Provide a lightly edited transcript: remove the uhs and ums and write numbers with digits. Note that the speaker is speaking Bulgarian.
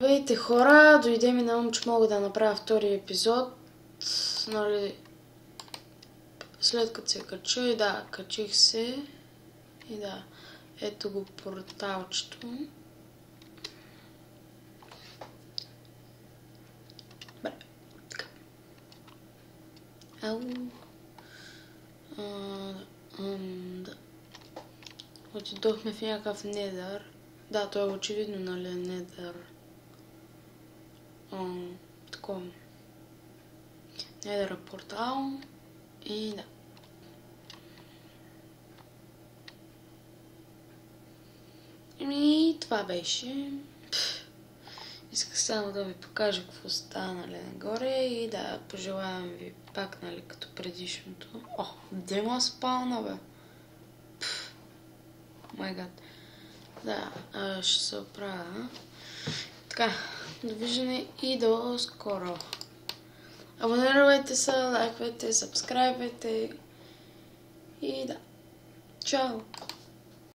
Здравейте хора, дойде ми на ум, че мога да направя втори епизод, нали, след като се кача и да, качих се и да, ето го порталчето. Добре, така. Ау. Да. Отидохме в някакъв недър. Да, той е очевидно, нали, недър. Такова. Недър портал. И да. И това беше. Исках само да ви покажа какво стана, нали, нагоре и да пожелавам ви пак, нали, като предишното. О, демо спална, бе. Май гад. Да, ще се оправя. Така, довиждане и до скоро. Абонирайте се, лайквайте, сабскрайбвайте и да. Чао!